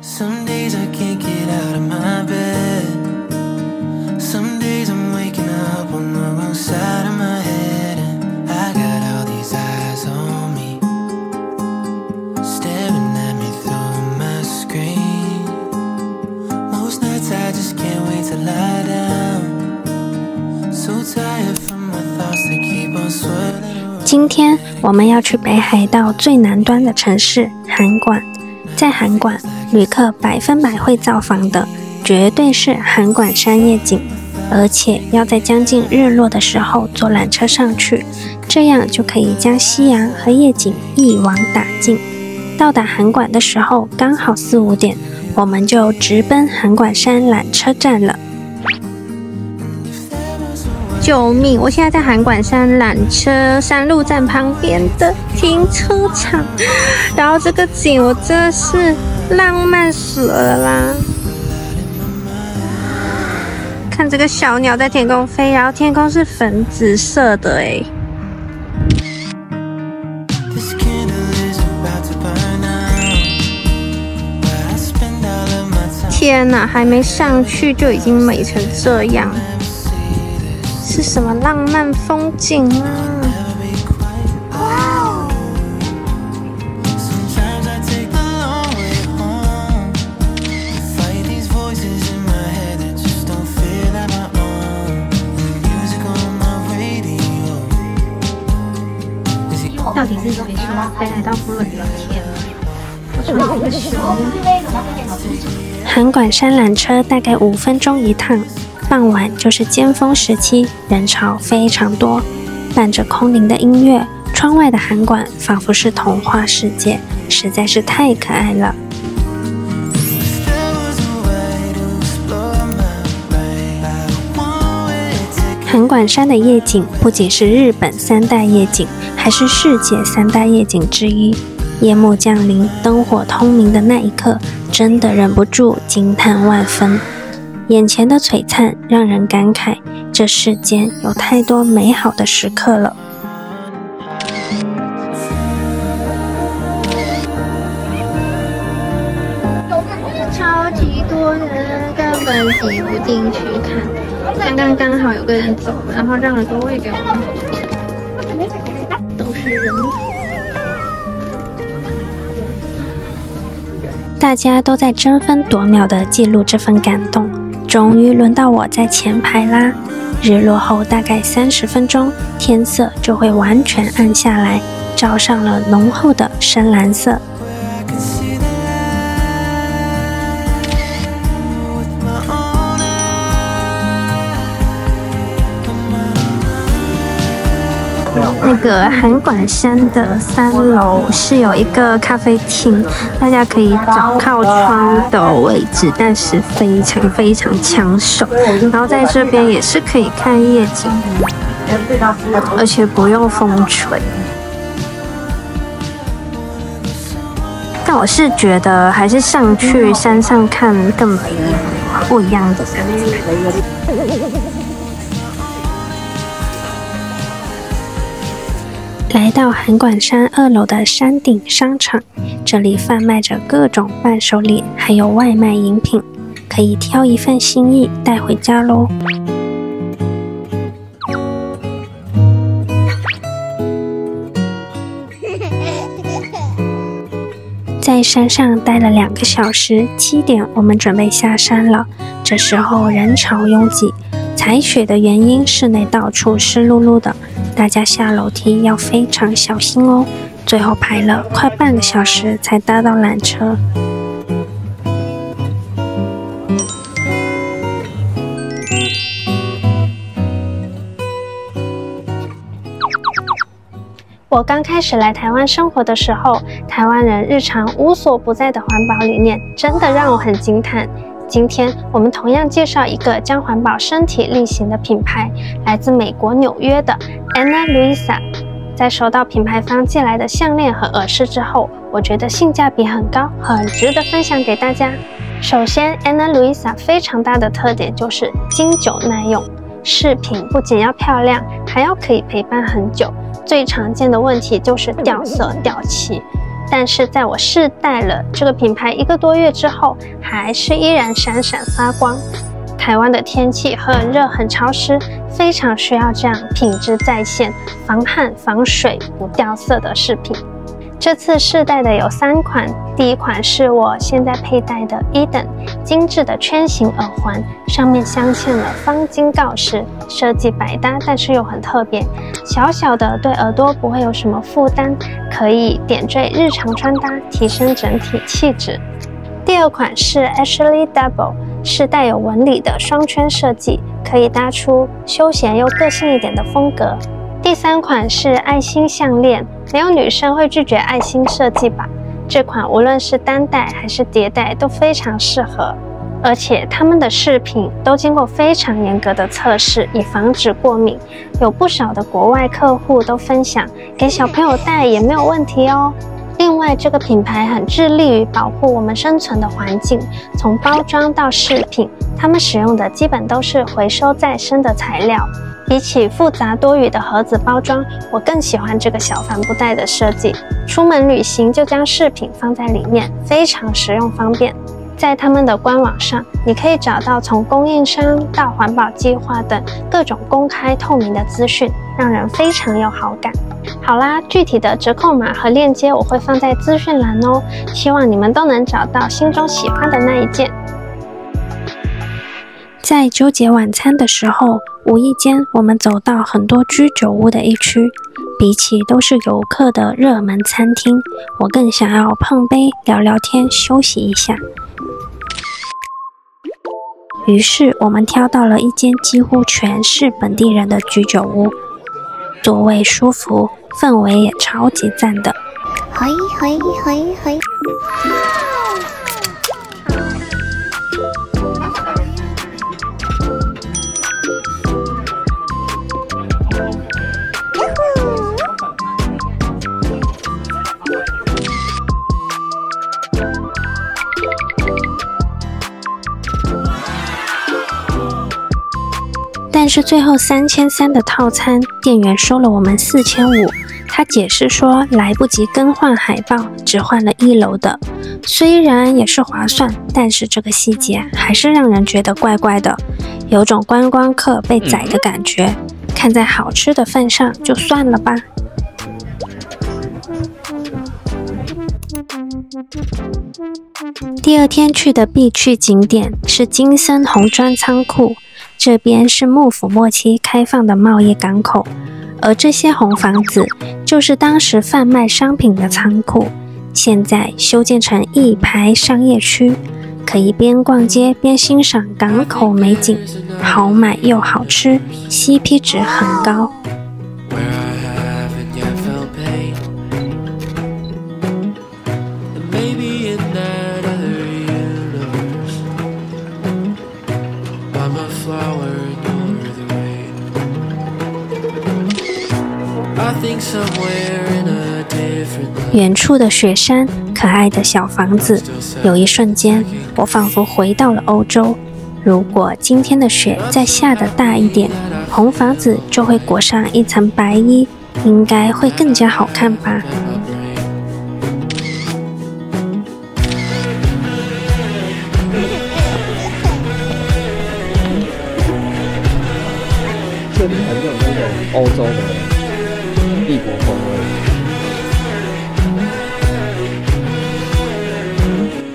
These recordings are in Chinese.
Some days I can't get out of my bed. Some days I'm waking up on the wrong side of my head, and I got all these eyes on me, staring at me through my screen. Most nights I just can't wait to lie down. So tired from my thoughts that keep on swirling. 今天我们要去北海道最南端的城市函馆。在函馆，旅客100%会造访的绝对是函馆山夜景，而且要在将近日落的时候坐缆车上去，这样就可以将夕阳和夜景一网打尽。到达函馆的时候刚好4、5点，我们就直奔函馆山缆车站了。救命！我现在在函馆山缆车山路站旁边的停车场，然后这个景我真的是浪漫死了啦！看这个小鸟在天空飞，然后天空是粉紫色的诶。天哪，还没上去就已经美成这样。是什么浪漫风景啊！哇！到底是谁说北海道不冷的天？函馆山缆车大概5分钟一趟。傍晚就是尖峰时期，人潮非常多，伴着空灵的音乐，窗外的函馆仿佛是童话世界，实在是太可爱了。函馆山的夜景不仅是日本3大夜景，还是世界3大夜景之一。夜幕降临，灯火通明的那一刻，真的忍不住惊叹万分。眼前的璀璨让人感慨，这世间有太多美好的时刻了。超级多人，根本挤不进去看。刚好有个人走，然后让了个位给我们。都是人。大家都在争分夺秒地记录这份感动。终于轮到我在前排啦！日落后大概30分钟，天色就会完全暗下来，照上了浓厚的深蓝色。那个函馆山的3楼是有一个咖啡厅，大家可以找靠窗的位置，但是非常抢手。然后在这边也是可以看夜景，而且不用风吹。但我是觉得还是上去山上看更美丽，不一样的感觉。来到函馆山2楼的山顶商场，这里贩卖着各种伴手礼，还有外卖饮品，可以挑一份心意带回家咯。在山上待了2个小时，7点我们准备下山了。这时候人潮拥挤，采雪的原因室内到处湿漉漉的，大家下楼梯要非常小心哦。最后排了快半个小时才搭到缆车。我刚开始来台湾生活的时候，台湾人日常无所不在的环保理念真的让我很惊叹。今天我们同样介绍一个将环保身体力行的品牌，来自美国纽约的 Ana Luisa。在收到品牌方寄来的项链和耳饰之后，我觉得性价比很高，很值得分享给大家。首先 Ana Luisa 非常大的特点就是经久耐用，饰品不仅要漂亮，还要可以陪伴很久。最常见的问题就是掉色掉漆，但是在我试戴了这个品牌1个多月之后，还是依然闪闪发光。台湾的天气很热很潮湿，非常需要这样品质在线、防汗防水不掉色的饰品。这次试戴的有3款，第一款是我现在佩戴的Eden精致的圈形耳环，上面镶嵌了方巾告示，设计百搭，但是又很特别，小小的对耳朵不会有什么负担，可以点缀日常穿搭，提升整体气质。第二款是 Ashley Double， 是带有纹理的双圈设计，可以搭出休闲又个性一点的风格。第3款是爱心项链，没有女生会拒绝爱心设计吧？这款无论是单戴还是叠戴都非常适合，而且他们的饰品都经过非常严格的测试，以防止过敏。有不少的国外客户都分享，给小朋友戴也没有问题哦。另外，这个品牌很致力于保护我们生存的环境，从包装到饰品，他们使用的基本都是回收再生的材料。比起复杂多余的盒子包装，我更喜欢这个小帆布袋的设计。出门旅行就将饰品放在里面，非常实用方便。在他们的官网上，你可以找到从供应商到环保计划等各种公开透明的资讯，让人非常有好感。好啦，具体的折扣码和链接我会放在资讯栏哦，希望你们都能找到心中喜欢的那一件。在纠结晚餐的时候，无意间我们走到很多居酒屋的一区，比起都是游客的热门餐厅，我更想要碰杯聊聊天休息一下。于是我们挑到了一间几乎全是本地人的居酒屋，座位舒服，氛围也超级赞的。嘿嘿嘿嘿。但是最后3300的套餐，店员收了我们4500。他解释说来不及更换海报，只换了1楼的。虽然也是划算，但是这个细节还是让人觉得怪怪的，有种观光客被宰的感觉。看在好吃的份上，就算了吧。第二天去的必去景点是金森红砖仓库。这边是幕府末期开放的贸易港口，而这些红房子就是当时贩卖商品的仓库，现在修建成一排商业区，可以边逛街边欣赏港口美景，好买又好吃， CP 值很高。远处的雪山，可爱的小房子，有一瞬间，我仿佛回到了欧洲。如果今天的雪再下得大一点，红房子就会裹上一层白衣，应该会更加好看吧。这里很有那种欧洲的帝国风味。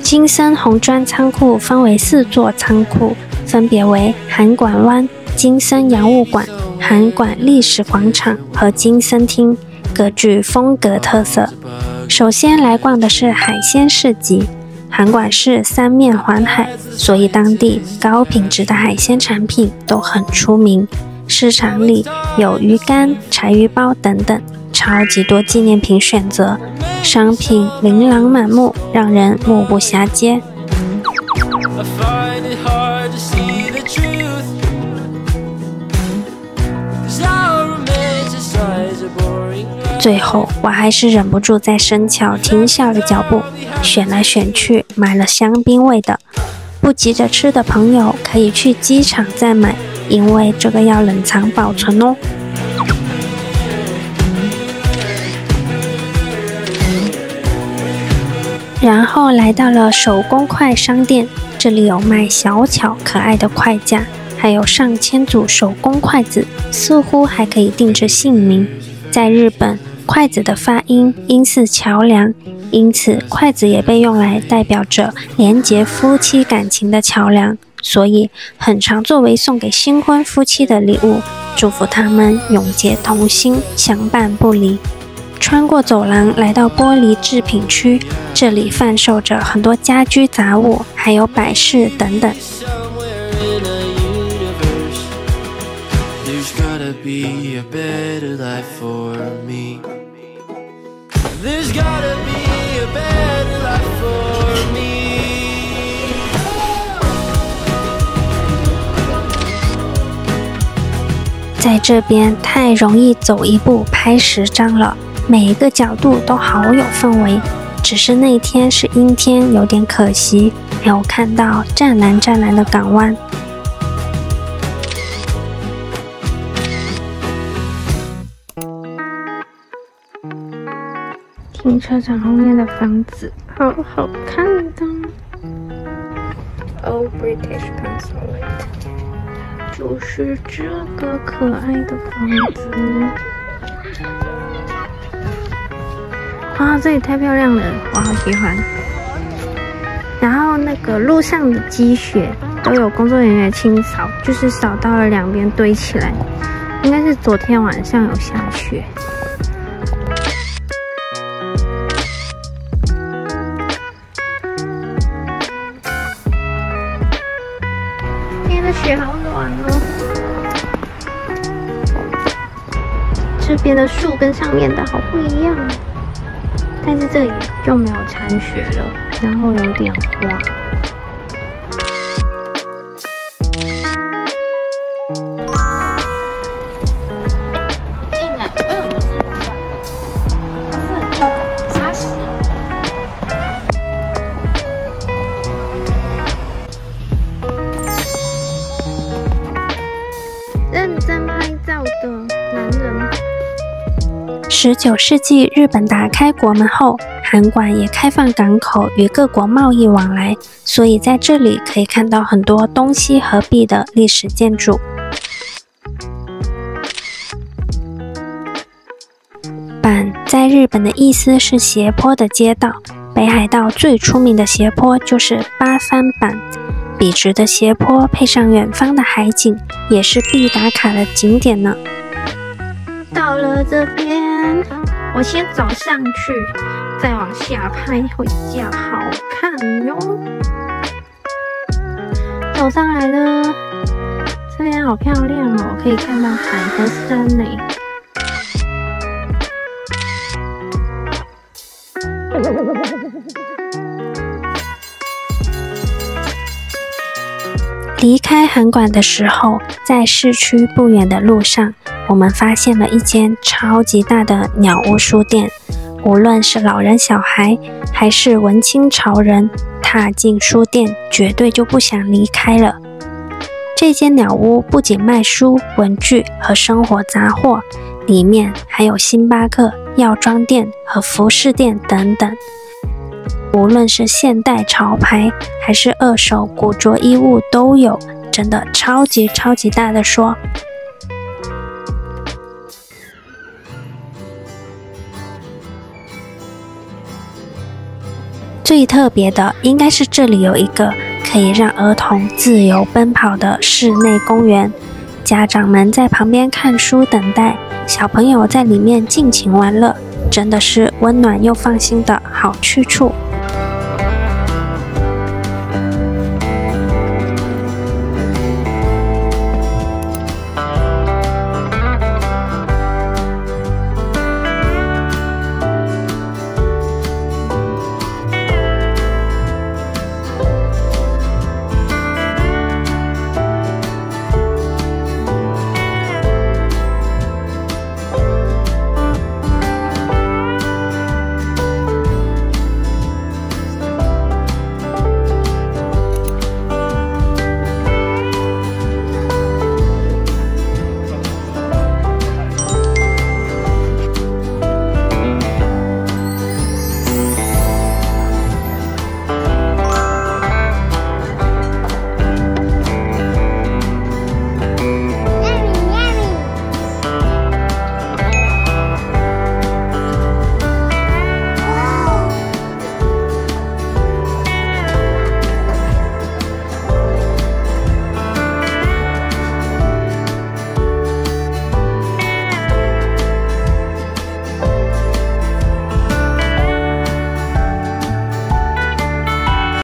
金森红砖仓库分为4座仓库，分别为函馆湾、金森洋务馆、函馆历史广场和金森厅，各具风格特色。首先来逛的是海鲜市集。函馆是3面环海，所以当地高品质的海鲜产品都很出名。市场里有鱼干、柴鱼包等等，超级多纪念品选择，商品琳琅满目，让人目不暇接。最后，我还是忍不住在生巧停下了脚步，选来选去，买了香槟味的。不急着吃的朋友可以去机场再买，因为这个要冷藏保存哦。然后来到了手工筷商店，这里有卖小巧可爱的筷架，还有上千组手工筷子，似乎还可以定制姓名。在日本，筷子的发音音似桥梁，因此筷子也被用来代表着连结夫妻感情的桥梁，所以很常作为送给新婚夫妻的礼物，祝福他们永结同心，相伴不离。穿过走廊来到玻璃制品区，这里贩售着很多家居杂物，还有摆饰等等。在这边太容易走一步拍10张了，每一个角度都好有氛围。只是那天是阴天，有点可惜，没有看到湛蓝的港湾。停车场后面的房子好好看的 ，Old British Consulate， 就是这个可爱的房子。哇，这里太漂亮了，我好喜欢。然后那个路上的积雪都有工作人员清扫，就是扫到了两边堆起来，应该是昨天晚上有下雪。雪好暖哦，这边的树跟上面的好不一样，但是这里就没有残雪了，然后有点花。19世纪日本打开国门后，函馆也开放港口与各国贸易往来，所以在这里可以看到很多东西合璧的历史建筑。板在日本的意思是斜坡的街道，北海道最出名的斜坡就是八幡板，笔直的斜坡配上远方的海景，也是必打卡的景点呢。到了这边，我先走上去，再往下拍会比较好看哟。走上来了，这边好漂亮哦，可以看到海和山呢。离开函馆的时候，在市区不远的路上，我们发现了一间超级大的鸟屋书店。无论是老人小孩，还是文青潮人，踏进书店绝对就不想离开了。这间鸟屋不仅卖书、文具和生活杂货，里面还有星巴克、药妆店和服饰店等等。无论是现代潮牌还是二手古着衣物都有，真的超级大的说。最特别的应该是这里有一个可以让儿童自由奔跑的室内公园，家长们在旁边看书等待，小朋友在里面尽情玩乐，真的是温暖又放心的好去处。